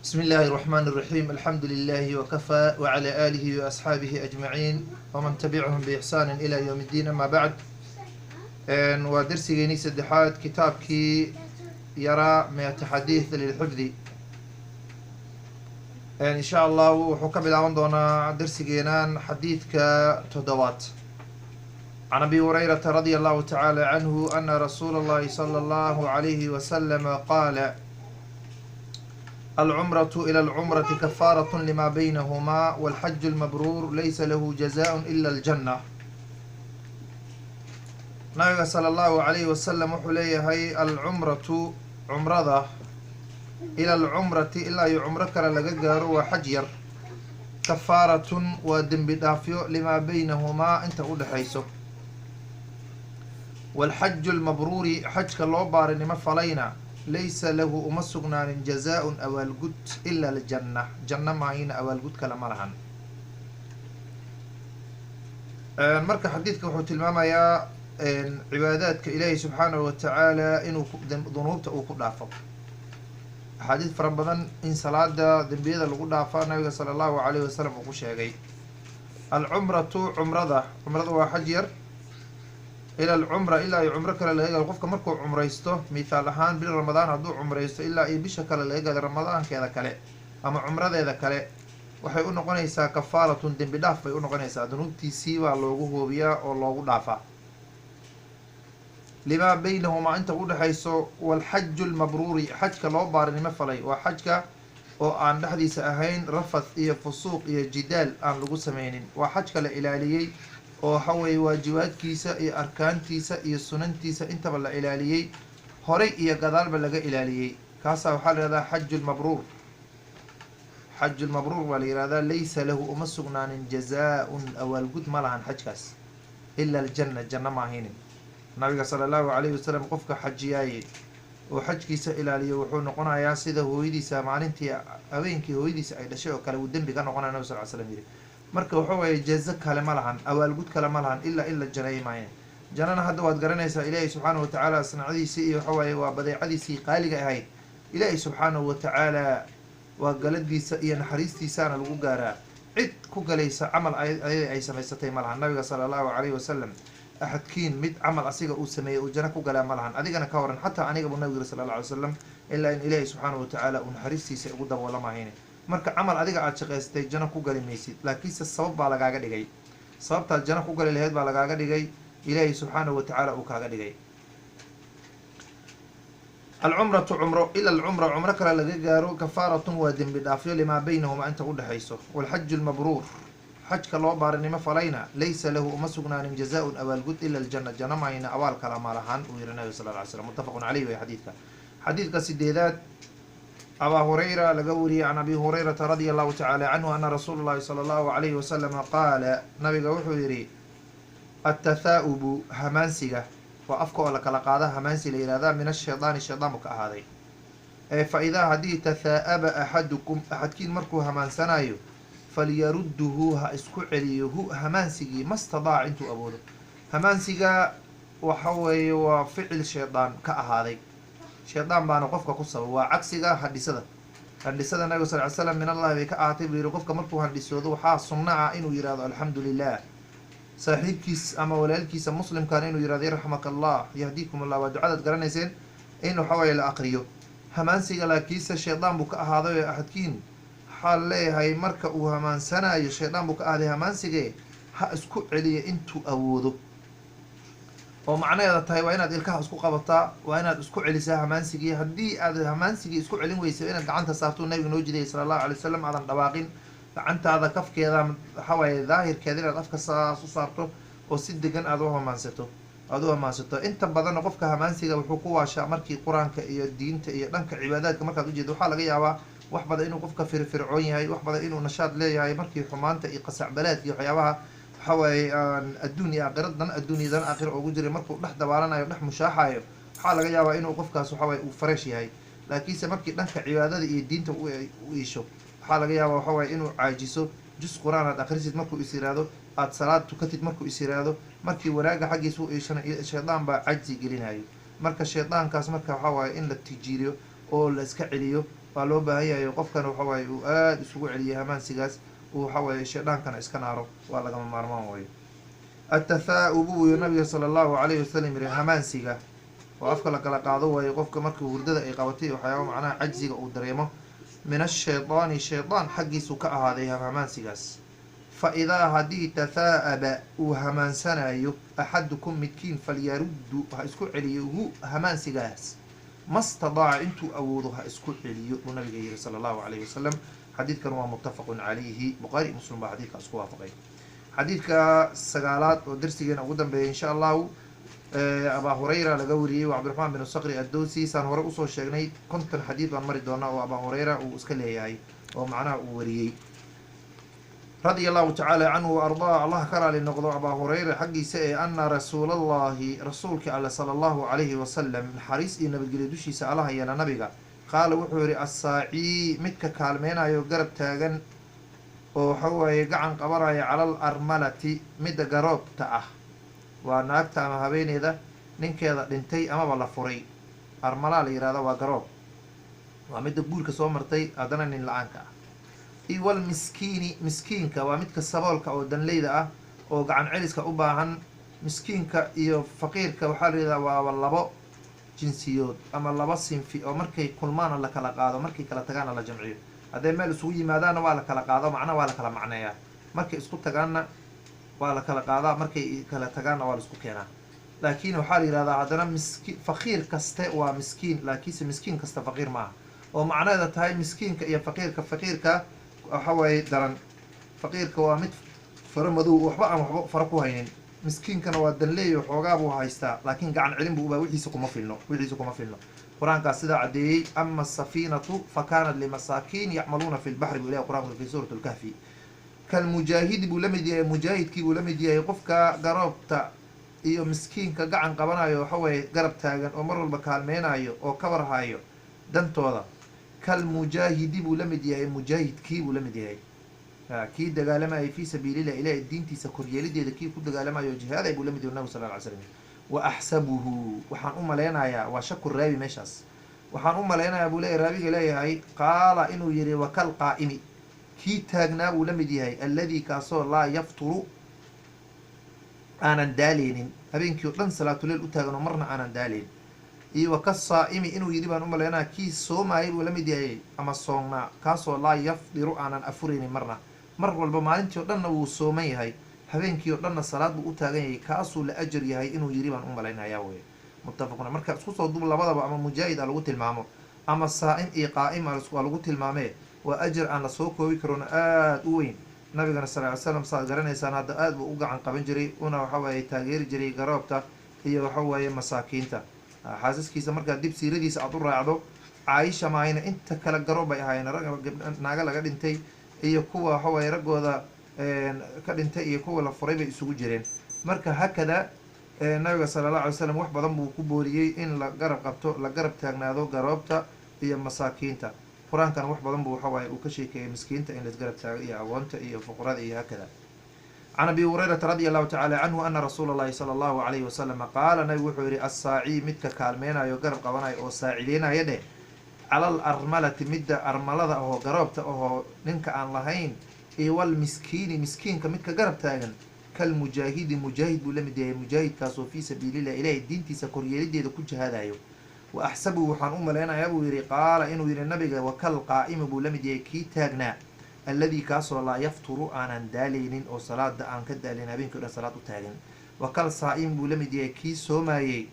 بسم الله الرحمن الرحيم. الحمد لله وكفى وعلى آله وأصحابه أجمعين ومن تبعهم بإحسان إلى يوم الدين. أما بعد، ودرسي سدحات كتابك يرى مئة حديث للحفظ. إن شاء الله وحكم العون دونا درسي حديث كتدوات عن أبي هريرة رضي الله تعالى عنه أن رسول الله صلى الله عليه وسلم قال: العمرة إلى العمرة كفارة لما بينهما، والحج المبرور ليس له جزاء إلا الجنة. نبي صلى الله عليه وسلم وحليه العمرة عمرة إلى العمرة إلا يعمرك لغجر وحجر كفارة ودم بدافيو لما بينهما انت قد حيثو. والحج المبرور حج كاللوبار لما فلينا ليس له أمسقنا جزاء أو الجد إلا الجنة. جنة معين أو الجد كلام رهن. مركز حديثك وحوت الماما يا عباداتك إلهي سبحانه وتعالى إنه ذنوبته أو كلافه. حديث فرمضان إن صلاة ذنبيذا لقلافه النبي صلى الله عليه وسلم وقشيغي. العمرة عمرة وحجر إلى العمرة إلا يعمرك للهيجا القفك مركو عمريسته مثال هان بين رمضان هدو عمريسته إلا أي بشكل للهيجا رمضان كذا كله أما عمرة ذا كله waxay u noqonaysaa kafaaratun dembi dhaaf bay u noqonaysaa dunuubtiisii baa loogu hoobiyaa oo loogu dhaafaa limaa baynahumaa inta u dhexayso. walxaju lmabruuri xajka loo baarinimo falay waa xajka oo aan dhexdiisa ahayn rafath iyo fusuuq iyo jidaal aan lagu sameynin. waa xajka la ilaaliyey oo waxaweye waajibaadkiisa iyo arkaantiisa iyo sunantiisa intaba la ilaaliyey, horay iyo gadaalba laga ilaaliyey. kaasaa waxaa la yihahdaa xaju lmabruur. xaju lmabruur waa la yihahdaa laysa lahu uma sugnaanin jazaa-un awaalgud ma lahan xajkaas ila aljanna, janno maahaynin. nabiga sala allahu calayhi wasalam qofka xajiyaaye oo xajkiisa ilaaliyo wuxuu noqonayaa sida hooyadiisa maalintii habeenkii hooyadiisa ay dhashay oo kale uu dembi ka noqonaya nabi sal ly slam yidhi. marka waxa weeye jazo kale ma lahan, awaalgud kale ma lahan ilaa in la janeey maayen. jannana hadda waad garanaysaa ilaahay subxaanahu watacaala sanacadiisii iyo waxawaaye waa badeecadiisii qaaliga ahayd. ilaahay subxaanahu watacaala waa galadiisa iyo naxariistiisaana lagu gaaraa. cid ku galaysa camal ayada ay samaysatay ma lahan. nabiga sala allahu calayhi wasalam axadkiin mid camal asiga uu sameeyey uu janno ku galaa ma lahan. adigana ka waran xataa aniga buu nabigu yiri sala alla alay wasalam ilaa in ilaahay subxaanahu watacaala uu naxariistiisa ugu daboolamahayne. marka camal adiga aada shaqaystay janno ku gali maysid, laakiinse sabab baa lagaaga dhigay. sababtaad janno ku gali lahayd baa lagaaga dhigay, ilaahay subxaanahu watacaala uu kaaga dhigay. alcumratu cumro ila alcumra cumro kale laga gaaro kafaaratun waa dembi dhaafyo limaa baynahumaa inta u dhexayso. walxaju lmabruur xajka loo baarinimo falayna laysa lahu uma sugnaanin jazaa-un awaalgud ila aljanna, janno maayna abaal kala maalahaan uu yihi nabiga sala lla ly slam. muttafaqun caleyh way xadiidka. xadiidka sideedaad abaa hurayra laga wariyey can abi hurayrata radia allahu tacaala canhu ana rasuula llahi sala allahu calayhi wasalama qaala nabiga wuxuu yidhi: attathaa-ubu hamaansiga waa afka oo la kala qaada hamaansi la yihahdaa min ashaydaani shaydaan buu ka ahaaday. fa idaa haddii tathaa-aba axadukum axadkiin markuu hamaansanayo falyarudduhu ha isku celiyo hu hamaansigii mastadaac intuu awoodo. hamaansiga waxa weeye waa ficil shaydaan ka ahaaday, shaydaan baana qofka ku sabab. waa cagsiga handhisada. handhisada nabiga sal ly slam min allahi bay ka ahaatay buu yihi. qofka markuu handhisoodo waxaa sunna ah inuu yihahdo alxamdu lilah. saaxiibkiis ama walaalkiisa muslimkaana inuu yihahdo yarxamaka allah yahdiikum allah. waa ducadaad garanayseen in waxaweye la aqriyo. hamaansiga laakiinse shaydaan buu ka ahaaday oo axadkiin waxaa leeyahay marka uu hamaansanayo shaydaan buu ka ahaaday hamaansigee ha isku celiya intuu awoodo. oo macnaheeda tahay waa inaad ilkaha isku qabataa, waa inaad isku celisaa hamaansigii. haddii aad hamaansigii isku celin weysa inaad gacanta saartuu nabiga noo jidayay sala allahu alay wasalam, aadan dhawaaqin gacantaada kafkeeda waxawaaye daahirkeeda inaad afka saas u saarto oo si degan aad u hamaansato. inta badanna qofka hamaansiga wuxuu ku waashaa markii qur-aanka iyo diinta iyo dhanka cibaadaadka markaad ujeedo. waxaa laga yaabaa wax badan inuu qofka firfircoon yahay, wax badan inuu nashaad leeyahay. markii xumaanta iyo qasacbalaadka iyo waxyaabaha waxawaaye adduun iyo aakhira dan adduun iyo dan aakhira ugu jiray markuu dhex dabaalanayo dhex mushaaxayo waxaa laga yaabaa inuu qofkaas waxawaaye uu fresh yahay. laakiinse markii dhanka cibaadada iyo diinta u iisho waxaa laga yaabaa waxawaaye inuu caajiso. jus qur-aan aad akhrisid markuu is yiraahdo, aada salaad tukatid markuu is yiraahdo, markii wanaaga xaggiisa u iishana shaydaan baa cajzi gelinayo. marka shaydaankaas marka waxawaaye in la tijiiriyo oo la iska celiyo waa loo baahan yahay qofkan waxa waaye uu aada isugu celiyay hamaansigaas uu waxa waaye shaydaankana iska naaro waa lagama maarmaan waayo. التثاؤب nabiga sala allahu calayhi wasalam yiri hamaansiga oo afka la kala qaado waayo qofka markii hurdada ay qabatay waxyaaba macnaha cajziga uu dareemo min ashaydaani shaydaan xaggiisu ka ahaaday hamaansigaas. fa idaa haddii tahaa'aba uu hamaansanayo axadukum midkiin falyaruddu ha isku celiyo hu hamaansigaas mastadaaca intuu awoodo ha isku celiyo buu nabiga yiri sala allahu calayhi wasalam. xadiidkan waa muttafaqun calayhi, buqaari muslim baa xadiidka isku waafaqay. xadiidka sagaalaad oo darsigeena ugu dambeeyay insha allahu abaa hurayra laga wariyey waa cabdiraxmaan bin saqri addowsi saan hore usoo sheegnay 50 xadiid baan mari doonaa oo abaa hurayra uu iska leeyahay oo macnaha uu wariyey radia allahu tacaala canhu wa ardaa allah ka raali noqdo abaa hurayra xaggiisa ee ana rasuulallahi rasuulka alle sala allahu calayhi wasalam naxariis iyo nabadgelyo dushiisa allaha yeela nabiga qaala wuxuu yihi assaacii midka kaalmeynayo garab taagan oo waxa waaye gacan qabanaya calal armalati midda garoobta ah waa naagta ama habeeneeda ninkeeda dhintay amaba la furay. armalaa la yihahda waa garoob, waa midda guurka soo martay haddana nin la-aanka ah. iwal miskiini miskiinka waa midka saboolka oo danleyda ah oo gacan celiska u baahan. miskiinka iyo faqiirka waxaa la yidhahdaa waa labo jinsiyood ama laba sinfi oo markay kulmaana la kala qaado markay kala tagaana la jamciyo. hadday meel isugu yimaadaanna waa la kala qaado macna waa la kala macneeyaa, markay isku tagaanna waa la kala qaadaa, markay kala tagaanna waa la isku keenaa. laakiin waxaa la yihahdaa haddana faqiir kaste waa miskiin, laakiinse miskiin kasta faqiir maaha, oo macnaheeda tahay miskiinka iyo faqiirka waxa waaye daran. faqiirka waa mid faro madow waxba aan waxba faro ku haynin, miskiinkana waa danleeyo xoogaa buu haystaa laakiin gacan celin buu ubaa wixiisa kuma filno qur-aankaas sidaa caddeeyey. ama asafiinatu fa kaanat limasaakiin yacmaluuna fi lbaxri buu ilahi qur-aanku fi suurat lkahfi. kalmujaahidi buu la mid yahay, mujaahidkii buu la mid yahay qofka garoobta iyo miskiinka gacan qabanayo waxa waaye garab taagan oo mar walba kaalmeynayo oo ka warhayo dantooda. kalmujaahidi buu la mid yahay, mujaahidkii buu la mid yahay kii dagaalamayay fii sabiilillah ilaahay diintiisa koryeelideeda kii ku dagaalamayo jihaaday buu la mid yahay nabi sal lla ly slam. wa axsabuhu waxaan u malaynayaa waa shaku raabi meeshaas, waxaan u malaynayaa buu leeyahy raabiga leeyahay qaala inuu yihi wakal qaa'imi kii taagnaa buu la mid yahay alladii kaasoo laa yafturu aanan daaleynin habeenkii o dhan salaatuleyl u taagan oo marna aanan daaleyn. iyo wakasaa'imi inuu yidhi baan u malaynaya kii soomaayay buu la mid yahay ama soomnaa kaasoo laa yafdiru aanan afureynin marna, mar walba maalintii o dhanna wuu sooman yahay habeenkii o dhanna salaad buu u taagan yahay kaasuu la ajar yahay inuu yidhi baan u malaynayaa wey. muttafaquna marka isku soo dub labadaba ama mujaahid a lagu tilmaamo ama saa'im iyo qaa'im waa lagu tilmaamee waa ajar aan la soo koobi karoona aada u weyn. nabigana sal ly slam saad garanaysaan hadda aada buu u gacan qaban jiray una waxa waaye taageeri jiray garoobta iyo waxa waaye masaakiinta. xaasaskiisa markaa dib siiradiisa aada u raacdo caaisha maayna inta kale garoob bay ahaayeen naaga laga dhintay iyo kuwa waxa waaye raggooda ka dhintay iyo kuwa la furay bay isugu jireen. marka hakada nabiga sala allahu alay slam wax badan buu ku booriyey in la garab qabto la garab taagnaado garoobta iyo masaakiinta. qur-aankana wax badan buu waxawaaye uu ka sheekeeyay miskiinta in laisgarab taago iyo agoonta iyo fuqarada iyo hakada. can abi hurayrata radi allahu tacala canhu ana rasuula allahi sala allahu alayhi wasalama qaala nabigu wuxuu yihi assaacii midka kaalmeynayo garab qabanayo oo saacideynaya dheh calal armalati midda armalada ahoo garoobta ahoo ninka aan lahayn iyo wal miskiini miskiinka midka garab taagan kalmujaahidi mujaahid buu la mid yahay, mujaahidkaasoo fii sabiilillah ilaahay diintiisa koryeelideeda ku jihaadayo. wa axsabu waxaan u malaynayaa buu yihi qaala inuu yihi nabiga wakal qaa'imi buu la mid yahay kii taagnaa alladii kaasoo laa yafturu aanan daaleynin oo salaada aan ka daalin habeenkii o dhan salaad u taagan. wakal saa'im buu la mid yahay kii soomaayey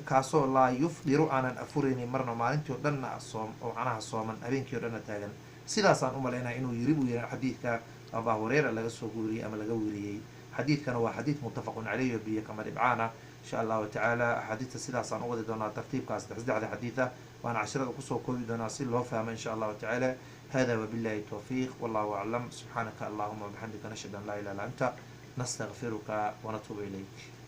kaasoo laa yufdiru aanan afureynin marna maalintii o dhanna oo macnaha sooman habeenkii o dhanna taagan. sidaasaan u malaynaya inuu yiri buu yihi xadiidka abaa hureyra laga soo guuriyey ama laga weriyey. xadiidkana waa xadiid muttafaqun caleyhi o biyo kama dhibcaana insha allahu tacaala. axaadiidta sidaasaan u wadi doonaa tartiibkaas saddexda xadiida waana casharada kusoo koobi doonaa si loo fahmo insha allahu tacaala. hada wabillahi tawfiiq wallahu aclam. subxaanaka allahuma wabixamdika nashhadu an laa ilaha illa anta nastaqfiruka wanatuubu ilayk.